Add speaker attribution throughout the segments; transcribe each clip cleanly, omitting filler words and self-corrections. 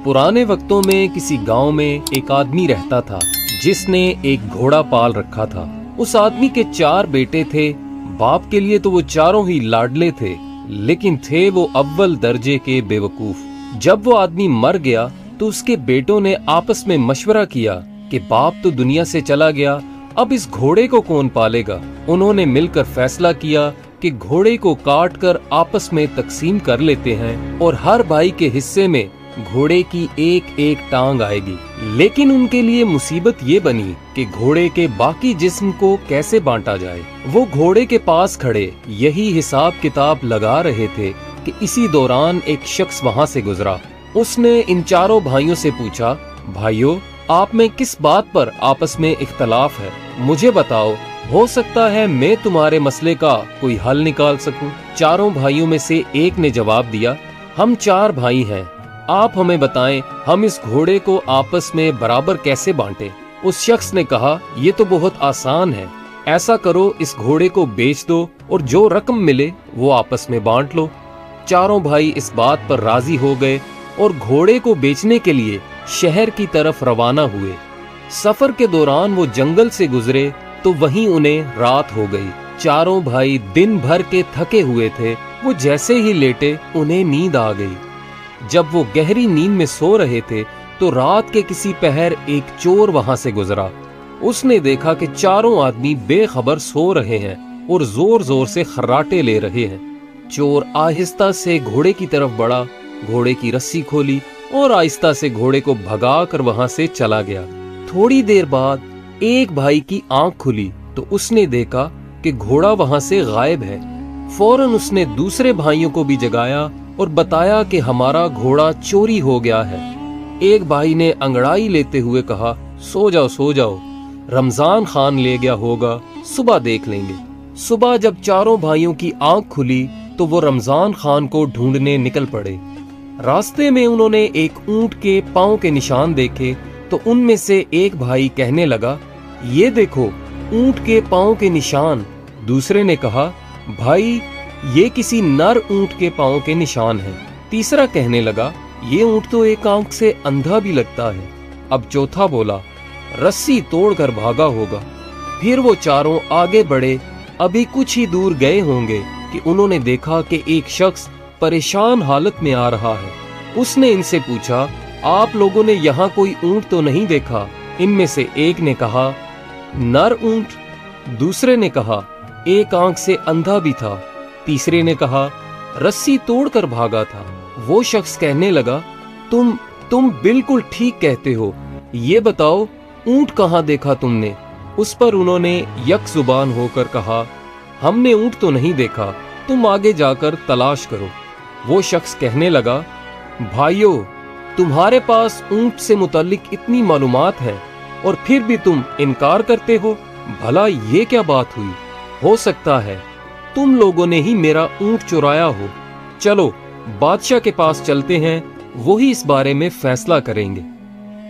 Speaker 1: पुराने वक्तों में किसी गांव में एक आदमी रहता था जिसने एक घोड़ा पाल रखा था। उस आदमी के 4 बेटे थे। बाप के लिए तो वो चारों ही लाडले थे, लेकिन थे वो अव्वल दर्जे के बेवकूफ। जब वो आदमी मर गया तो उसके बेटों ने आपस में मशवरा किया कि बाप तो दुनिया से चला गया, अब इस घोड़े को कौन पालेगा। उन्होंने मिलकर फैसला किया कि घोड़े को काट कर आपस में तकसीम कर लेते हैं और हर भाई के हिस्से में घोड़े की एक एक टांग आएगी। लेकिन उनके लिए मुसीबत ये बनी कि घोड़े के बाकी जिस्म को कैसे बांटा जाए। वो घोड़े के पास खड़े यही हिसाब किताब लगा रहे थे कि इसी दौरान एक शख्स वहाँ से गुजरा। उसने इन चारों भाइयों से पूछा, भाइयों, आप में किस बात पर आपस में इख्तलाफ है, मुझे बताओ, हो सकता है मैं तुम्हारे मसले का कोई हल निकाल सकूं। चारों भाइयों में से एक ने जवाब दिया, हम 4 भाई हैं, आप हमें बताएं हम इस घोड़े को आपस में बराबर कैसे बांटें। उस शख्स ने कहा, ये तो बहुत आसान है, ऐसा करो इस घोड़े को बेच दो और जो रकम मिले वो आपस में बांट लो। चारों भाई इस बात पर राजी हो गए और घोड़े को बेचने के लिए शहर की तरफ रवाना हुए। सफर के दौरान वो जंगल से गुजरे तो वहीं उन्हें रात हो गई। चारों भाई दिन भर के थके हुए थे। वो जैसे ही लेटे उन्हें नींद आ गई। जब वो गहरी नींद में सो रहे थे तो रात के किसी पहर एक चोर वहां से गुजरा। उसने देखा कि चारों आदमी बेखबर सो रहे हैं और जोर जोर से खर्राटे ले रहे हैं। चोर आहिस्ता से घोड़े की तरफ बढ़ा, घोड़े की रस्सी खोली और आहिस्ता से घोड़े को भगा कर वहां से चला गया। थोड़ी देर बाद एक भाई की आंख खुली तो उसने देखा कि घोड़ा वहां से गायब है। फौरन उसने दूसरे भाइयों को भी जगाया और बताया कि हमारा घोड़ा चोरी हो गया है। एक भाई ने अंगड़ाई लेते हुए कहा, सो जाओ सो जाओ, रमजान खान ले गया होगा, सुबह देख लेंगे। सुबह जब चारों भाइयों की आंख खुली तो वो रमजान खान को ढूंढने निकल पड़े। रास्ते में उन्होंने एक ऊंट के पांव के निशान देखे तो उनमें से एक भाई कहने लगा, ये देखो ऊंट के पांव के निशान। दूसरे ने कहा, भाई ये किसी नर ऊंट के पांव के निशान हैं। तीसरा कहने लगा, ये ऊंट तो एक आंख से अंधा भी लगता है। अब चौथा बोला, रस्सी तोड़कर भागा होगा। फिर वो चारों आगे बढ़े। अभी कुछ ही दूर गए होंगे कि उन्होंने देखा कि एक शख्स परेशान हालत में आ रहा है। उसने इनसे पूछा, आप लोगों ने यहाँ कोई ऊंट तो नहीं देखा? इनमें से एक ने कहा, नर ऊंट। दूसरे ने कहा, एक आंख से अंधा भी था। तीसरे ने कहा, रस्सी तोड़कर भागा था। वो शख्स कहने लगा, तुम बिल्कुल ठीक कहते हो, ये बताओ ऊंट कहाँ देखा तुमने? उस पर उन्होंने यक जुबान होकर कहा, हमने ऊंट तो नहीं देखा, तुम आगे जाकर तलाश करो। वो शख्स कहने लगा, भाइयों, तुम्हारे पास ऊंट से मुताल्लिक इतनी मालूमात है और फिर भी तुम इनकार करते हो, भला ये क्या बात हुई? हो सकता है तुम लोगों ने ही मेरा ऊंट चुराया हो। चलो बादशाह के पास चलते हैं, वही इस बारे में फैसला करेंगे।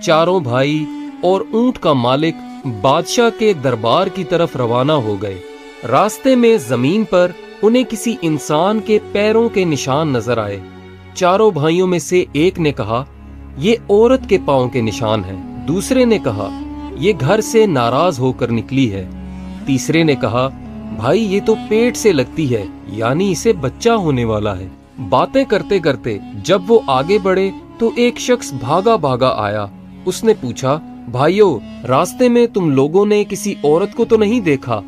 Speaker 1: चारों भाई और ऊंट का मालिक बादशाह के दरबार की तरफ रवाना हो गए। रास्ते में जमीन पर उन्हें किसी इंसान के पैरों के निशान नजर आए। चारों भाइयों में से एक ने कहा, ये औरत के पांव के निशान हैं। दूसरे ने कहा, ये घर से नाराज होकर निकली है। तीसरे ने कहा, भाई ये तो पेट से लगती है, यानी इसे बच्चा होने वाला है। बातें करते करते जब वो आगे बढ़े तो एक शख्स भागा भागा आया। उसने पूछा, भाइयों, रास्ते में तुम लोगों ने किसी औरत को तो नहीं देखा?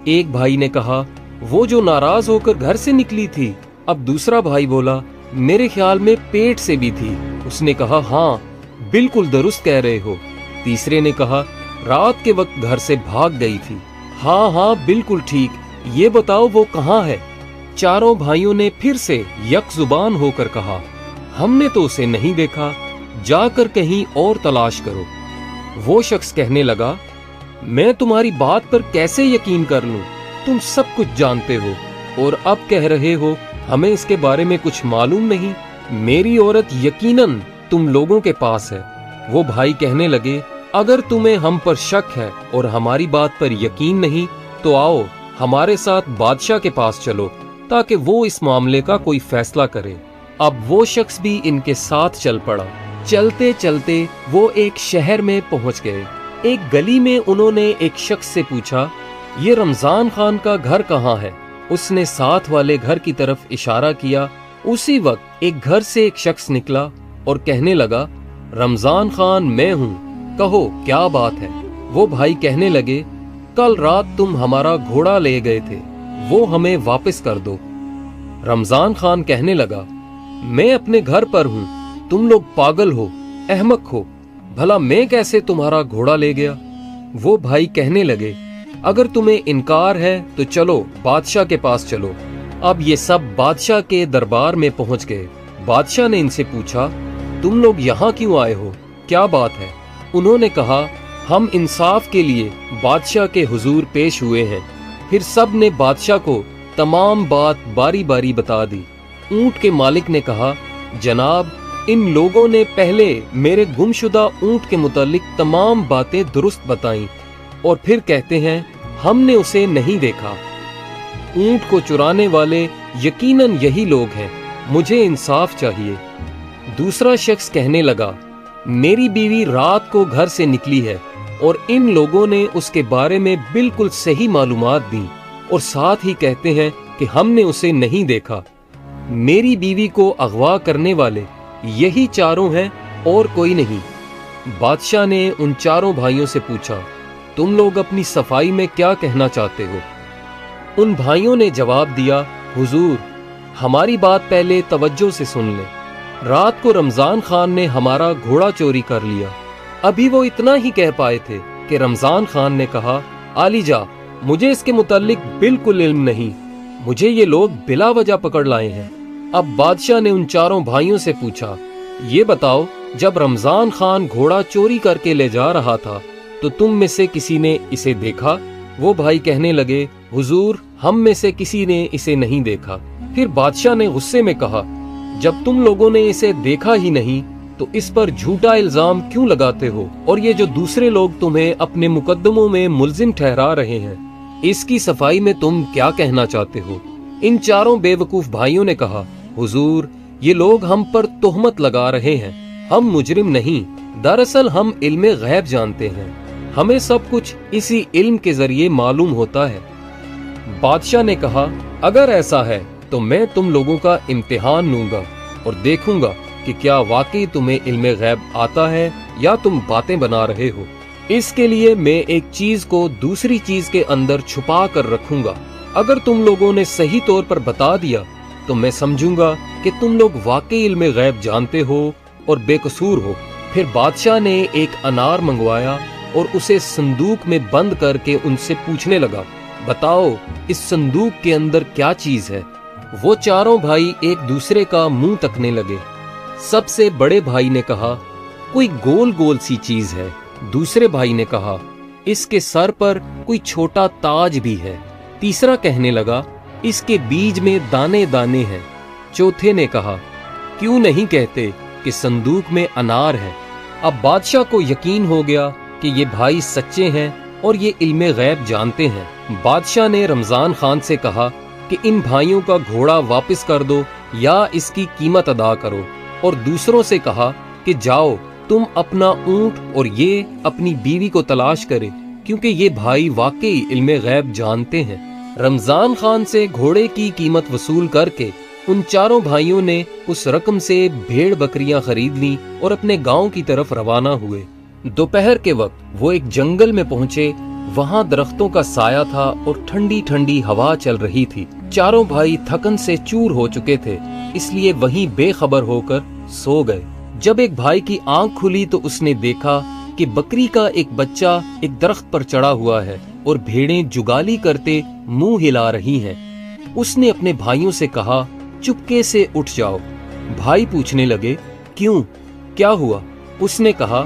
Speaker 1: एक भाई ने कहा, वो जो नाराज होकर घर से निकली थी। अब दूसरा भाई बोला, मेरे ख्याल में पेट से भी थी। उसने कहा, हाँ बिल्कुल दुरुस्त कह रहे हो। तीसरे ने कहा, रात के वक्त घर से भाग गई थी। हाँ बिल्कुल ठीक, ये बताओ वो कहाँ है? चारों भाइयों ने फिर से यक जुबान होकर कहा, हमने तो उसे नहीं देखा, जाकर कहीं और तलाश करो। वो शख्स कहने लगा, मैं तुम्हारी बात पर कैसे यकीन कर लूं? तुम सब कुछ जानते हो और अब कह रहे हो हमें इसके बारे में कुछ मालूम नहीं। मेरी औरत यकीनन तुम लोगों के पास है। वो भाई कहने लगे, अगर तुम्हें हम पर शक है और हमारी बात पर यकीन नहीं तो आओ हमारे साथ बादशाह के पास चलो ताकि वो इस मामले का कोई फैसला करे। अब वो शख्स भी इनके साथ चल पड़ा। चलते चलते वो एक शहर में पहुंच गए। एक गली में उन्होंने एक शख्स से पूछा, ये रमजान खान का घर कहाँ है? उसने साथ वाले घर की तरफ इशारा किया। उसी वक्त एक घर से एक शख्स निकला और कहने लगा, रमजान खान मैं हूँ, कहो क्या बात है? वो भाई कहने लगे, कल रात तुम हमारा घोड़ा ले गए थे, वो हमें वापस कर दो। रमजान खान कहने लगा, मैं अपने घर पर हूँ, तुम लोग पागल हो, अहमक हो, भला मैं कैसे तुम्हारा घोड़ा ले गया? वो भाई कहने लगे, अगर तुम्हें इनकार है तो चलो बादशाह के पास चलो। अब ये सब बादशाह के दरबार में पहुंच गए। बादशाह ने इनसे पूछा, तुम लोग यहाँ क्यों आए हो, क्या बात है? उन्होंने कहा, हम इंसाफ के लिए बादशाह के हुजूर पेश हुए हैं। फिर सब ने बादशाह को तमाम बात बारी बारी बता दी। ऊंट के मालिक ने कहा, जनाब, इन लोगों ने पहले मेरे गुमशुदा ऊंट के मुतालिक तमाम बातें दुरुस्त बताईं और फिर कहते हैं हमने उसे नहीं देखा। ऊंट को चुराने वाले यकीनन यही लोग हैं, मुझे इंसाफ चाहिए। दूसरा शख्स कहने लगा, मेरी बीवी रात को घर से निकली है और इन लोगों ने उसके बारे में बिल्कुल सही मालूमात दी और साथ ही कहते हैं कि हमने उसे नहीं देखा। मेरी बीवी को अगवा करने वाले यही चारों हैं और कोई नहीं। बादशाह ने उन चारों भाइयों से पूछा, तुम लोग अपनी सफाई में क्या कहना चाहते हो? उन भाइयों ने जवाब दिया, हुजूर, हमारी बात पहले तवज्जो से सुन लें। रात को रमजान खान ने हमारा घोड़ा चोरी कर लिया। अभी वो इतना ही कह पाए थे कि रमजान खान ने कहा, आलीजा, मुझे इसके मुतालिक बिल्कुल इल्म नहीं, मुझे ये लोग बिला वजह पकड़ लाए हैं। अब बादशाह ने उन चारों भाइयों से पूछा, ये बताओ, जब रमजान खान घोड़ा चोरी करके ले जा रहा था तो तुम में से किसी ने इसे देखा? वो भाई कहने लगे, हुजूर, हम में से किसी ने इसे नहीं देखा। फिर बादशाह ने गुस्से में कहा, जब तुम लोगों ने इसे देखा ही नहीं तो इस पर झूठा इल्जाम क्यों लगाते हो? और ये जो दूसरे लोग तुम्हें अपने मुकद्दमों में मुल्जिम ठहरा रहे हैं, इसकी सफाई में तुम क्या कहना चाहते हो? इन चारों बेवकूफ भाइयों ने कहा, हुजूर, ये लोग हम पर तोहमत लगा रहे हैं, हम मुजरिम नहीं, दरअसल हम इल्मे गैब जानते हैं, हमें सब कुछ इसी इल्म के जरिए मालूम होता है। बादशाह ने कहा, अगर ऐसा है तो मैं तुम लोगों का इम्तिहान लूंगा और देखूंगा कि क्या वाकई तुम्हें इल्मे गैब आता है या तुम बातें बना रहे हो। इसके लिए मैं एक चीज को दूसरी चीज के अंदर छुपा कर रखूंगा। अगर तुम लोगों ने सही तौर पर बता दिया तो मैं समझूंगा कि तुम लोग वाकई इल्मे गैब जानते हो और बेकसूर हो। फिर बादशाह ने एक अनार मंगवाया और उसे संदूक में बंद करके उनसे पूछने लगा, बताओ, इस संदूक के अंदर क्या चीज है? वो चारों भाई एक दूसरे का मुंह तकने लगे। सबसे बड़े भाई ने कहा, कोई गोल गोल सी चीज है। दूसरे भाई ने कहा, इसके सर पर कोई छोटा ताज भी है। तीसरा कहने लगा, इसके बीज में दाने दाने हैं। चौथे ने कहा, क्यों नहीं कहते कि संदूक में अनार है? अब बादशाह को यकीन हो गया कि ये भाई सच्चे हैं और ये इल्मे गैब जानते हैं। बादशाह ने रमजान खान से कहा कि इन भाइयों का घोड़ा वापस कर दो या इसकी कीमत अदा करो, और दूसरों से कहा कि जाओ, तुम अपना ऊंट और ये अपनी बीवी को तलाश करे, क्योंकि ये भाई वाकई इल्मे गैब जानते हैं। रमजान खान से घोड़े की कीमत वसूल करके उन चारों भाइयों ने उस रकम से भेड़ बकरियां खरीद ली और अपने गांव की तरफ रवाना हुए। दोपहर के वक्त वो एक जंगल में पहुंचे। वहां दरख्तों का साया था और ठंडी ठंडी हवा चल रही थी। चारों भाई थकन से चूर हो चुके थे, इसलिए वहीं बेखबर होकर सो गए। जब एक भाई की आंख खुली तो उसने देखा कि बकरी का एक बच्चा एक दरख्त पर चढ़ा हुआ है और भेड़ें जुगाली करते मुंह हिला रही हैं। उसने अपने भाइयों से कहा, चुपके से उठ जाओ। भाई पूछने लगे, क्यों, क्या हुआ? उसने कहा,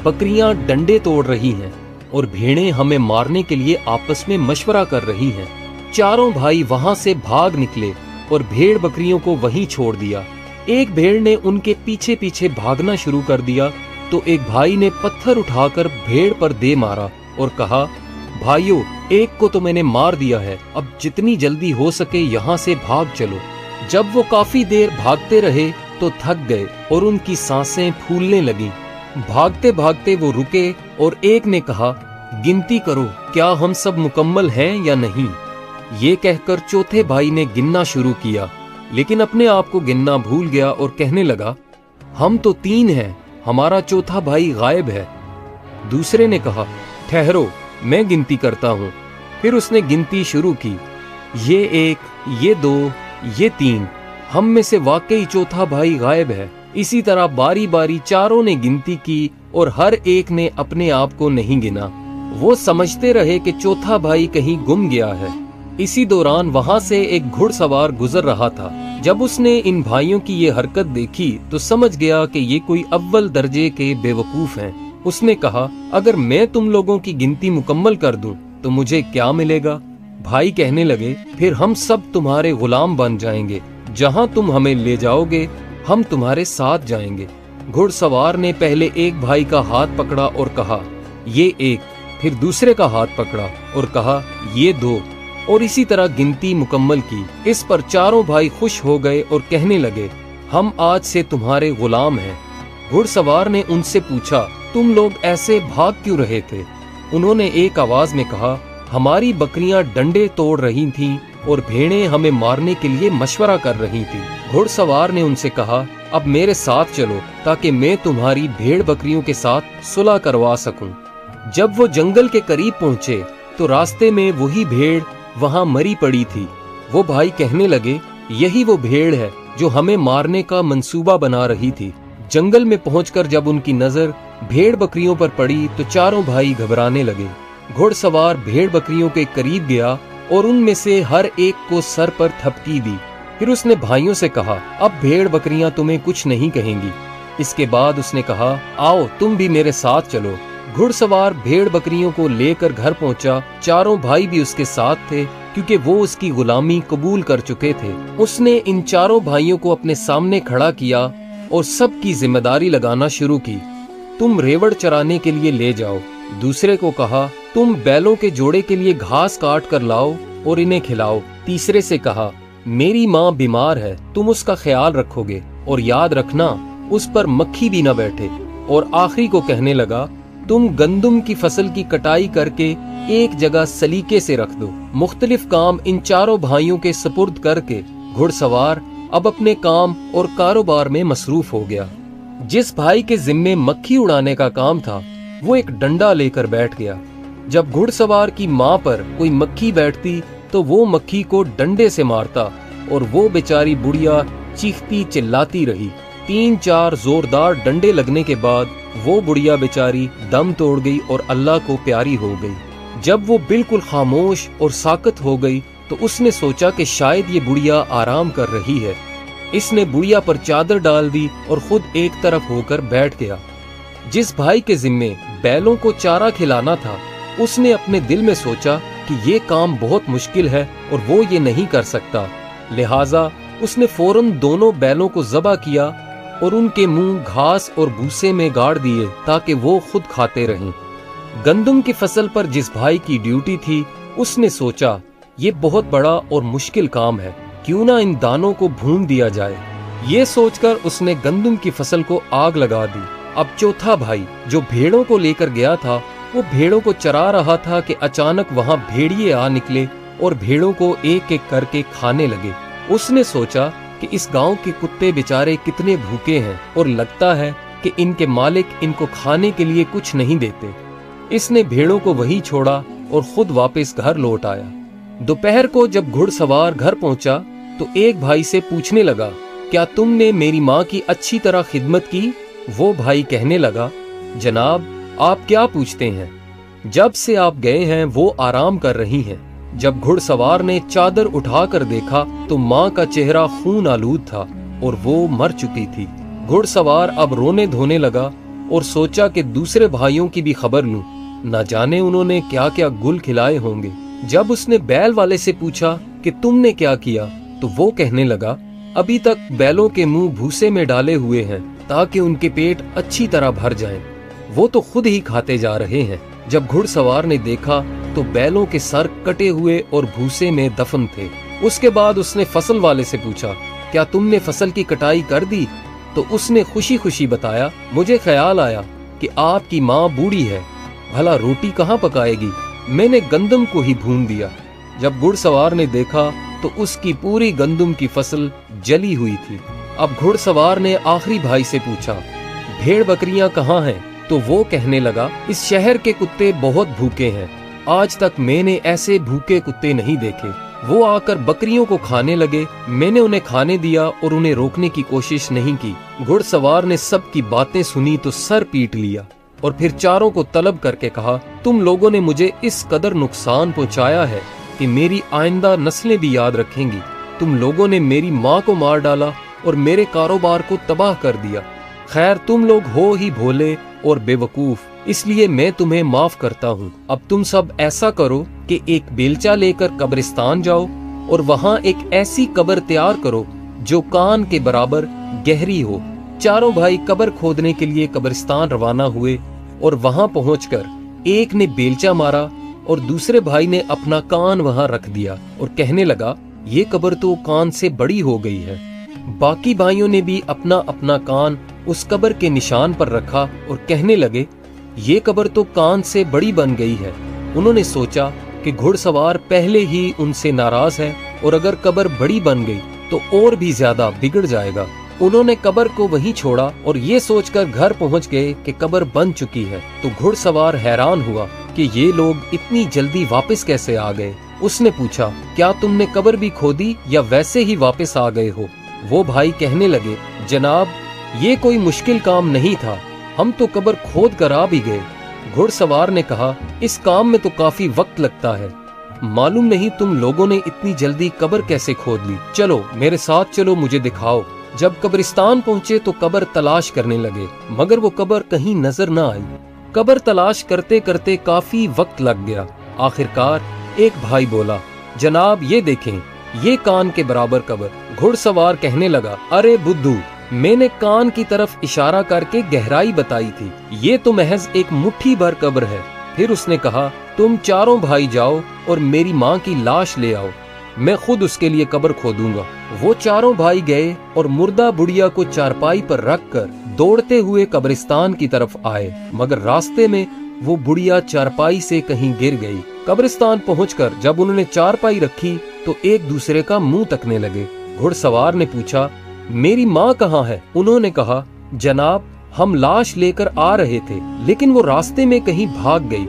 Speaker 1: बकरियां डंडे तोड़ रही हैं और भेड़ें हमें मारने के लिए आपस में मशवरा कर रही हैं। चारों भाई वहां से भाग निकले और भेड़ बकरियों को वहीं छोड़ दिया। एक भेड़ ने उनके पीछे पीछे भागना शुरू कर दिया तो एक भाई ने पत्थर उठाकर भेड़ पर दे मारा और कहा, भाइयों, एक को तो मैंने मार दिया है, अब जितनी जल्दी हो सके यहाँ से भाग चलो। जब वो काफी देर भागते रहे तो थक गए और उनकी सांसें फूलने लगीं। भागते भागते वो रुके और एक ने कहा, गिनती करो, क्या हम सब मुकम्मल हैं या नहीं। ये कहकर चौथे भाई ने गिनना शुरू किया, लेकिन अपने आप को गिनना भूल गया और कहने लगा, हम तो 3 हैं, हमारा चौथा भाई गायब है। दूसरे ने कहा, ठहरो, मैं गिनती करता हूँ। फिर उसने गिनती शुरू की, ये 1, ये 2, ये 3, हम में से वाकई चौथा भाई गायब है। इसी तरह बारी बारी चारों ने गिनती की और हर एक ने अपने आप को नहीं गिना। वो समझते रहे कि चौथा भाई कहीं गुम गया है। इसी दौरान वहां से एक घुड़सवार गुजर रहा था। जब उसने इन भाइयों की ये हरकत देखी तो समझ गया कि ये कोई अव्वल दर्जे के बेवकूफ हैं। उसने कहा, अगर मैं तुम लोगों की गिनती मुकम्मल कर दूं तो मुझे क्या मिलेगा। भाई कहने लगे, फिर हम सब तुम्हारे गुलाम बन जाएंगे, जहां तुम हमें ले जाओगे हम तुम्हारे साथ जाएंगे। घुड़सवार ने पहले एक भाई का हाथ पकड़ा और कहा, ये 1, फिर दूसरे का हाथ पकड़ा और कहा, ये 2, और इसी तरह गिनती मुकम्मल की। इस पर चारों भाई खुश हो गए और कहने लगे, हम आज से तुम्हारे गुलाम हैं। घुड़सवार ने उनसे पूछा, तुम लोग ऐसे भाग क्यों रहे थे। उन्होंने एक आवाज में कहा, हमारी बकरियां डंडे तोड़ रही थीं और भेड़ें हमें मारने के लिए मशवरा कर रही थी। घुड़सवार ने उनसे कहा, अब मेरे साथ चलो ताकि मैं तुम्हारी भेड़ बकरियों के साथ सुलह करवा सकूं। जब वो जंगल के करीब पहुंचे तो रास्ते में वही भेड़ वहां मरी पड़ी थी। वो भाई कहने लगे, यही वो भेड़ है जो हमें मारने का मंसूबा बना रही थी। जंगल में पहुंचकर जब उनकी नजर भेड़ बकरियों पर पड़ी तो चारों भाई घबराने लगे। घुड़सवार भेड़ बकरियों के करीब गया और उनमें से हर एक को सर पर थपकी दी। फिर उसने भाइयों से कहा, अब भेड़ बकरियां तुम्हें कुछ नहीं कहेंगी। इसके बाद उसने कहा, आओ तुम भी मेरे साथ चलो। घुड़सवार भेड़ बकरियों को लेकर घर पहुंचा। चारों भाई भी उसके साथ थे क्योंकि वो उसकी गुलामी कबूल कर चुके थे। उसने इन चारों भाइयों को अपने सामने खड़ा किया और सबकी जिम्मेदारी लगाना शुरू की। तुम रेवड़ चराने के लिए ले जाओ। दूसरे को कहा, तुम बैलों के जोड़े के लिए घास काट कर लाओ और इन्हें खिलाओ। तीसरे से कहा, मेरी माँ बीमार है, तुम उसका ख्याल रखोगे और याद रखना उस पर मक्खी भी न बैठे। और आखिरी को कहने लगा, तुम गंदम की फसल की कटाई करके एक जगह सलीके से रख दो। मुख्तलिफ काम इन चारों भाइयों के सुपुर्द करके घुड़सवार अब अपने काम और कारोबार में मसरूफ हो गया। जिस भाई के जिम्मे मक्खी उड़ाने का काम था वो एक डंडा लेकर बैठ गया। जब घुड़सवार की माँ पर कोई मक्खी बैठती तो वो मक्खी को डंडे से मारता और वो बेचारी बुढ़िया चीखती चिल्लाती रही। 3-4 जोरदार डंडे लगने के बाद वो बुढ़िया बेचारी दम तोड़ गई और अल्लाह को प्यारी हो गई। जब वो बिल्कुल खामोश और साकत हो गई तो उसने सोचा कि शायद ये बुढ़िया आराम कर रही है। इसने बुढ़िया पर चादर डाल दी और खुद एक तरफ होकर बैठ गया। जिस भाई के जिम्मे बैलों को चारा खिलाना था उसने अपने दिल में सोचा कि ये काम बहुत मुश्किल है और वो ये नहीं कर सकता। लिहाजा उसने फौरन दोनों बैलों को ज़बह किया और उनके मुंह घास और भूसे में गाड़ दिए ताकि वो खुद खाते रहें। गंदम की फसल पर जिस भाई की ड्यूटी थी उसने सोचा ये बहुत बड़ा और मुश्किल काम है, क्यों ना इन दानों को भून दिया जाए। ये सोचकर उसने गंदम की फसल को आग लगा दी। अब चौथा भाई जो भेड़ों को लेकर गया था वो भेड़ों को चरा रहा था कि अचानक वहां भेड़िए आ निकले और भेड़ों को एक एक करके खाने लगे। उसने सोचा कि इस गांव के कुत्ते बेचारे कितने भूखे हैं और लगता है कि इनके मालिक इनको खाने के लिए कुछ नहीं देते। इसने भेड़ों को वहीं छोड़ा और खुद वापस घर लौट आया। दोपहर को जब घुड़सवार घर पहुंचा तो एक भाई से पूछने लगा, क्या तुमने मेरी माँ की अच्छी तरह खिदमत की? वो भाई कहने लगा, जनाब आप क्या पूछते हैं, जब से आप गए हैं वो आराम कर रही हैं। जब घुड़सवार ने चादर उठाकर देखा तो माँ का चेहरा खून आलूद था और वो मर चुकी थी। घुड़सवार अब रोने धोने लगा और सोचा कि दूसरे भाइयों की भी खबर लूं, न जाने उन्होंने क्या क्या गुल खिलाए होंगे। जब उसने बैल वाले से पूछा कि तुमने क्या किया तो वो कहने लगा, अभी तक बैलों के मुंह भूसे में डाले हुए हैं ताकि उनके पेट अच्छी तरह भर जाएं। वो तो खुद ही खाते जा रहे हैं। जब घुड़सवार ने देखा तो बैलों के सर कटे हुए और भूसे में दफन थे। उसके बाद उसने फसल वाले से पूछा, क्या तुमने फसल की कटाई कर दी? तो उसने खुशी खुशी बताया, मुझे ख्याल आया कि आपकी माँ बूढ़ी है, भला रोटी कहाँ पकाएगी, मैंने गंदम को ही भून दिया। जब घुड़सवार ने देखा तो उसकी पूरी गंदम की फसल जली हुई थी। अब घुड़सवार ने आखिरी भाई से पूछा, भेड़ बकरियां कहाँ हैं? तो वो कहने लगा, इस शहर के कुत्ते बहुत भूखे हैं, आज तक मैंने ऐसे भूखे कुत्ते नहीं देखे। वो आकर बकरियों को खाने लगे, मैंने उन्हें खाने दिया और उन्हें रोकने की कोशिश नहीं की। घुड़सवार ने सबकी बातें सुनी तो सर पीट लिया और फिर चारों को तलब करके कहा, तुम लोगों ने मुझे इस कदर नुकसान पहुंचाया है कि मेरी आइंदा नस्लें भी याद रखेंगी। तुम लोगों ने मेरी माँ को मार डाला और मेरे कारोबार को तबाह कर दिया। खैर, तुम लोग हो ही भोले और बेवकूफ, इसलिए मैं तुम्हें माफ करता हूँ। अब तुम सब ऐसा करो कि एक बेलचा लेकर कब्रिस्तान जाओ और वहाँ एक ऐसी कब्र तैयार करो जो कान के बराबर गहरी हो। चारों भाई कब्र खोदने के लिए कब्रिस्तान रवाना हुए और वहाँ पहुंचकर एक ने बेलचा मारा और दूसरे भाई ने अपना कान वहाँ रख दिया और कहने लगा, ये कब्र तो कान से बड़ी हो गई है। बाकी भाइयों ने भी अपना अपना कान उस कब्र के निशान पर रखा और कहने लगे, ये कब्र तो कान से बड़ी बन गई है। उन्होंने सोचा कि घुड़सवार पहले ही उनसे नाराज है और अगर कब्र बड़ी बन गई तो और भी ज्यादा बिगड़ जाएगा। उन्होंने कब्र को वहीं छोड़ा और ये सोचकर घर पहुंच गए कि कब्र बन चुकी है। तो घुड़सवार हैरान हुआ कि ये लोग इतनी जल्दी वापस कैसे आ गए। उसने पूछा, क्या तुमने कब्र भी खोदी या वैसे ही वापस आ गए हो? वो भाई कहने लगे, जनाब, ये कोई मुश्किल काम नहीं था, हम तो कब्र खोद कर आ भी गए। घुड़सवार ने कहा, इस काम में तो काफी वक्त लगता है, मालूम नहीं तुम लोगों ने इतनी जल्दी कब्र कैसे खोद ली। चलो मेरे साथ चलो, मुझे दिखाओ। जब कब्रिस्तान पहुंचे तो कब्र तलाश करने लगे, मगर वो कब्र कहीं नजर न आई। कब्र तलाश करते करते काफी वक्त लग गया। आखिरकार एक भाई बोला, जनाब ये देखें, ये कान के बराबर कब्र। घुड़सवार कहने लगा, अरे बुद्धू, मैंने कान की तरफ इशारा करके गहराई बताई थी, ये तो महज एक मुट्ठी भर कब्र है। फिर उसने कहा, तुम चारों भाई जाओ और मेरी माँ की लाश ले आओ, मैं खुद उसके लिए कब्र खोदूंगा। वो चारों भाई गए और मुर्दा बुढ़िया को चारपाई पर रखकर दौड़ते हुए कब्रिस्तान की तरफ आए, मगर रास्ते में वो बुढ़िया चारपाई से कहीं गिर गई। कब्रिस्तान पहुंचकर जब उन्होंने चारपाई रखी तो एक दूसरे का मुंह तकने लगे। घुड़सवार ने पूछा, मेरी माँ कहाँ है? उन्होंने कहा, जनाब, हम लाश लेकर आ रहे थे, लेकिन वो रास्ते में कहीं भाग गई।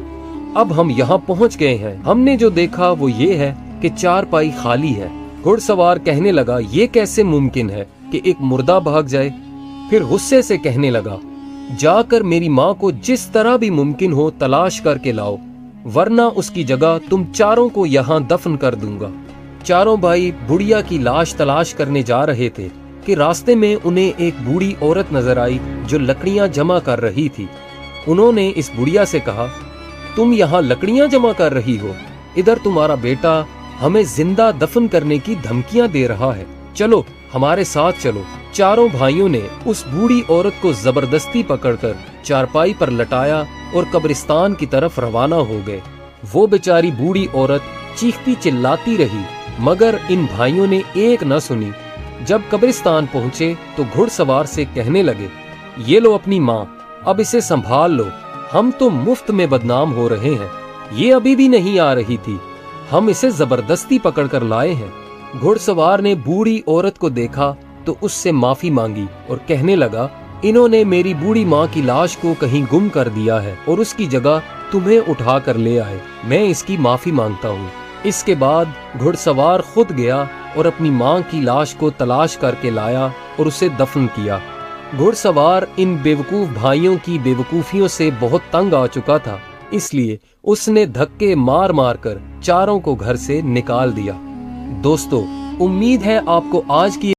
Speaker 1: अब हम यहाँ पहुँच गए हैं। हमने जो देखा वो ये है कि चारपाई खाली है। घुड़सवार कहने लगा, ये कैसे मुमकिन है कि एक मुर्दा भाग जाए? फिर गुस्से से कहने लगा, जाकर मेरी माँ को जिस तरह भी मुमकिन हो तलाश करके लाओ, वरना उसकी जगह तुम चारों को यहाँ दफन कर दूंगा। चारों भाई बुढ़िया की लाश तलाश करने जा रहे थे कि रास्ते में उन्हें एक बूढ़ी औरत नजर आई जो लकड़ियां जमा कर रही थी। उन्होंने इस बुढ़िया से कहा, तुम यहाँ लकड़ियां जमा कर रही हो? इधर तुम्हारा बेटा हमें जिंदा दफन करने की धमकियां दे रहा है, चलो हमारे साथ चलो। चारों भाइयों ने उस बूढ़ी औरत को जबरदस्ती पकड़कर चारपाई पर लटाया और कब्रिस्तान की तरफ रवाना हो गए। वो बेचारी बूढ़ी औरत चीखती चिल्लाती रही, मगर इन भाइयों ने एक न सुनी। जब कब्रिस्तान पहुंचे तो घुड़सवार से कहने लगे, ये लो अपनी माँ, अब इसे संभाल लो, हम तो मुफ्त में बदनाम हो रहे हैं। ये अभी भी नहीं आ रही थी, हम इसे जबरदस्ती पकड़ कर लाए हैं। घुड़सवार ने बूढ़ी औरत को देखा तो उससे माफी मांगी और कहने लगा, इन्होंने मेरी बूढ़ी माँ की लाश को कहीं गुम कर दिया है और उसकी जगह तुम्हें उठा कर ले आए, मैं इसकी माफी मांगता हूँ। इसके बाद घुड़सवार खुद गया और अपनी माँ की लाश को तलाश करके लाया और उसे दफन किया। घुड़सवार इन बेवकूफ भाइयों की बेवकूफियों से बहुत तंग आ चुका था, इसलिए उसने धक्के मार मार कर चारों को घर से निकाल दिया। दोस्तों, उम्मीद है आपको आज की